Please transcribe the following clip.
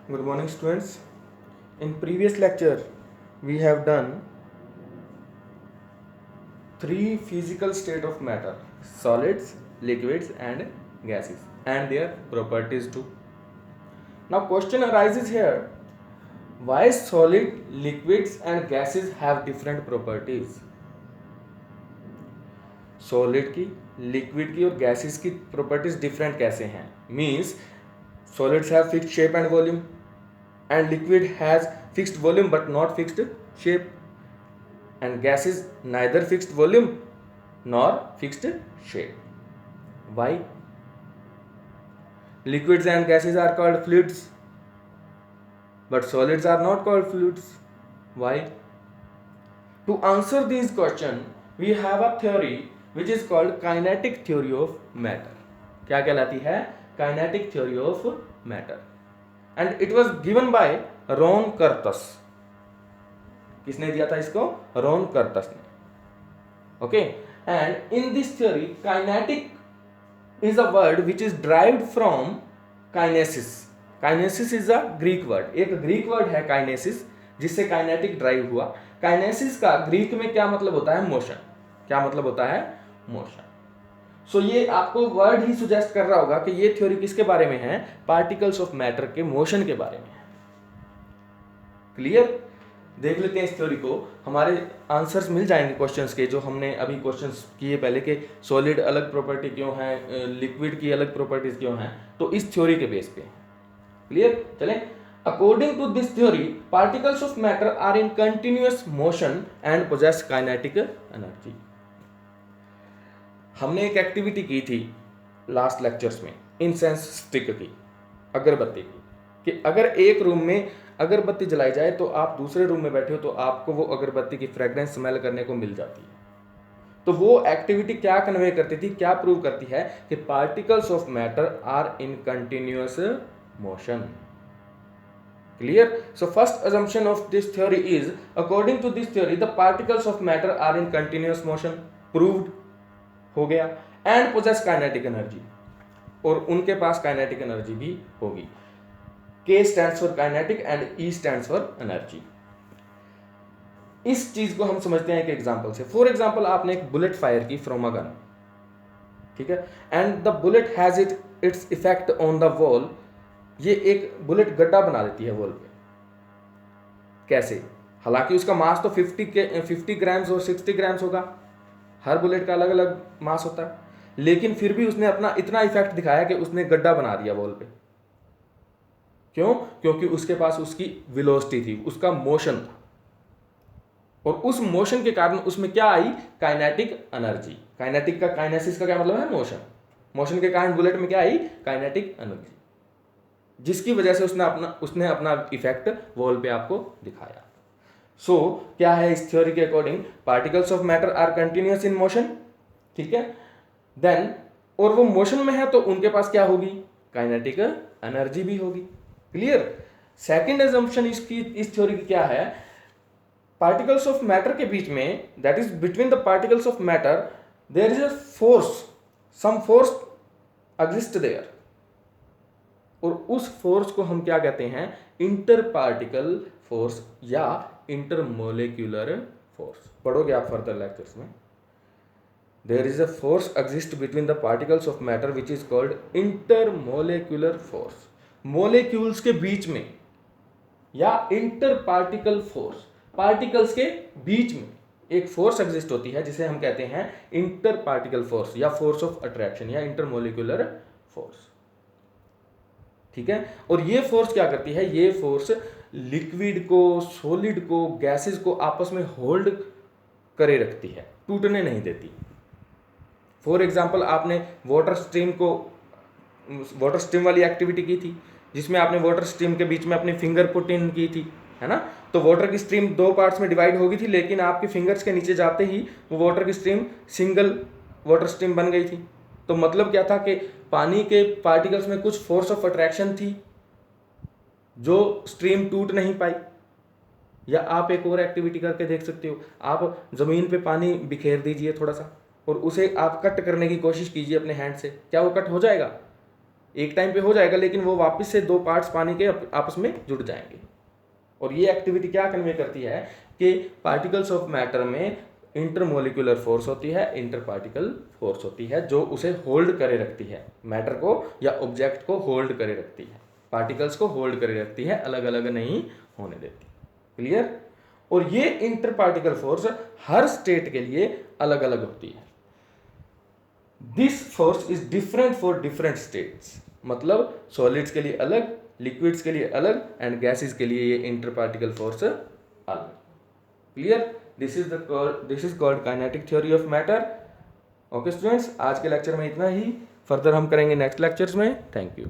Good morning, students. In previous lecture, we have done three physical state of matter: solids, liquids, and gases, and their properties too. Now, question arises here: why solid, liquids, and gases have different properties? Solid की, liquid की और gases की properties different कैसे हैं? Means solids have fixed shape and volume, and liquid has fixed volume but not fixed shape, and gas is neither fixed volume nor fixed shape. Why? Liquids and gases are called fluids, but solids are not called fluids. Why? To answer these questions, we have a theory which is called kinetic theory of matter. क्या कहलाती है? Kinetic theory of matter. And it was given by Ron Curtis. किसने दिया था इसको? Ron Curtis ने. Okay, and in this theory, kinetic is a word which is derived from kinesis. Kinesis is a Greek word. एक Greek word है kinesis, जिससे kinetic drive हुआ. Kinesis का ग्रीक में क्या मतलब होता है? मोशन. क्या मतलब होता है? मोशन. सो ये आपको वर्ड ही सुजेस्ट कर रहा होगा कि ये थ्योरी किसके बारे में है? पार्टिकल्स ऑफ मैटर के मोशन के बारे में है. क्लियर? देख लेते हैं इस थ्योरी को. हमारे आंसर्स मिल जाएंगे क्वेश्चंस के, जो हमने अभी क्वेश्चंस किए पहले के सॉलिड अलग प्रॉपर्टी क्यों है, लिक्विड की अलग प्रॉपर्टीज क्यों हैं, तो इस थ्योरी के बेस पे. क्लियर? चलें. According to this theory, particles of matter are in continuous motion and possess kinetic energy. हमने एक एक्टिविटी की थी लास्ट लेक्चर्स में, इंसेंस स्टिक की, अगरबत्ती की, कि अगर एक रूम में अगरबत्ती जलाई जाए तो आप दूसरे रूम में बैठे हो तो आपको वो अगरबत्ती की फ्रेग्रेंस स्मेल करने को मिल जाती है. तो वो एक्टिविटी क्या कन्वे करती थी, क्या प्रूव करती है? कि particles of matter are in continuous motion. Clear? So first assumption of this theory is, according to this theory the particles of matter are in continuous motion. Proved हो गया. And possess kinetic energy, और उनके पास kinetic energy भी होगी. K stands for kinetic and E stands for energy. इस चीज को हम समझते हैं एक एग्जांपल से. फॉर एग्जांपल, आपने एक बुलेट फायर की फ्रॉम अ गन, ठीक है, and the bullet has its effect on the wall. ये एक बुलेट गड्ढा बना देती है वॉल पे. कैसे? हालांकि उसका मास तो 50 ग्राम्स और 60 ग्राम्स होगा. हर बुलेट का अलग अलग मास होता है, लेकिन फिर भी उसने अपना इतना इफेक्ट दिखाया कि उसने गड्ढा बना दिया वॉल पे. क्यों? क्योंकि उसके पास उसकी वेलोसिटी थी, उसका मोशन था, और उस मोशन के कारण उसमें क्या आई? Kinetic energy. काइनेटिक का, काइनेसिस का क्या मतलब है? मोशन. मोशन के कारण बुलेट में क्या आई? काइनेटिक एनर्जी, जिसकी वजह से उसने अपना इफेक्ट वॉल पे आपको दिखाया. सो क्या है इस थ्योरी के according? Particles of matter are continuous in motion. ठीक है. देन, और वो मोशन में है तो उनके पास क्या होगी? काइनेटिक एनर्जी भी होगी. क्लियर? सेकंड assumption इसकी, इस थ्योरी की क्या है? पार्टिकल्स ऑफ मैटर के बीच में, that is between the particles of matter, there is a force, some force exist there, और उस फोर्स को हम क्या कहते हैं? इंटर पार्टिकल फोर्स या इंटरमोलिक्यूलर फोर्स. पढ़ोगे आप फर्दर लेक्चर्स में. There is a force exist between the particles of matter which is called intermolecular force. Molecules के बीच में, या इंटर पार्टिकल फोर्स, पार्टिकल्स के बीच में एक फोर्स एग्जिस्ट होती है जिसे हम कहते हैं इंटर पार्टिकल फोर्स, या फोर्स ऑफ अट्रैक्शन, या इंटरमोलिक्यूलर फोर्स. ठीक है. और ये फोर्स क्या करती है? ये फोर्स लिक्विड को, सॉलिड को, गैसेस को आपस में होल्ड करे रखती है, टूटने नहीं देती. फॉर एग्जाम्पल, आपने वाटर स्ट्रीम वाली एक्टिविटी की थी, जिसमें आपने वाटर स्ट्रीम के बीच में अपनी फिंगर पुट इन की थी, है ना. तो वाटर की स्ट्रीम दो पार्ट्स में डिवाइड हो गई थी, लेकिन आपके फिंगर्स के नीचे जाते ही वो वाटर की स्ट्रीम सिंगल वाटर स्ट्रीम बन गई थी. तो मतलब क्या था? कि पानी के पार्टिकल्स में कुछ फोर्स ऑफ अट्रैक्शन थी जो स्ट्रीम टूट नहीं पाई. या आप एक और एक्टिविटी करके देख सकते हो. आप जमीन पे पानी बिखेर दीजिए थोड़ा सा, और उसे आप कट करने की कोशिश कीजिए अपने हैंड से. क्या वो कट हो जाएगा? एक टाइम पे हो जाएगा, लेकिन वो वापस से दो पार्ट्स पानी के आपस में जुड़ जाएंगे। और ये एक्टिविटी क्या कन्वे करती है कि पार्टिकल्स ऑफ मैटर में इंटरमोलिकुलर फोर्स होती है, इंटर पार्टिकल फोर्स होती है, जो उसे होल्ड करे रखती है, मैटर को या ऑब्जेक्ट को होल्ड करे रखती है, पार्टिकल्स को होल्ड करे रखती है, अलग अलग नहीं होने देती। क्लियर? और ये inter particle force her state के लिए अलग अलग होती है। This force is different for different states, मतलब सॉलिड्स के लिए अलग, लिक्विड्स के लिए अलग, एंड गैसेस के लिए ये इंटर पार्टिकल फोर्स अलग। Clear? This is called kinetic theory of matter. Okay students, आज के लेक्चर में इतना ही, फर्दर हम करेंगे नेक्स्ट लेक्चर्स में। Thank you.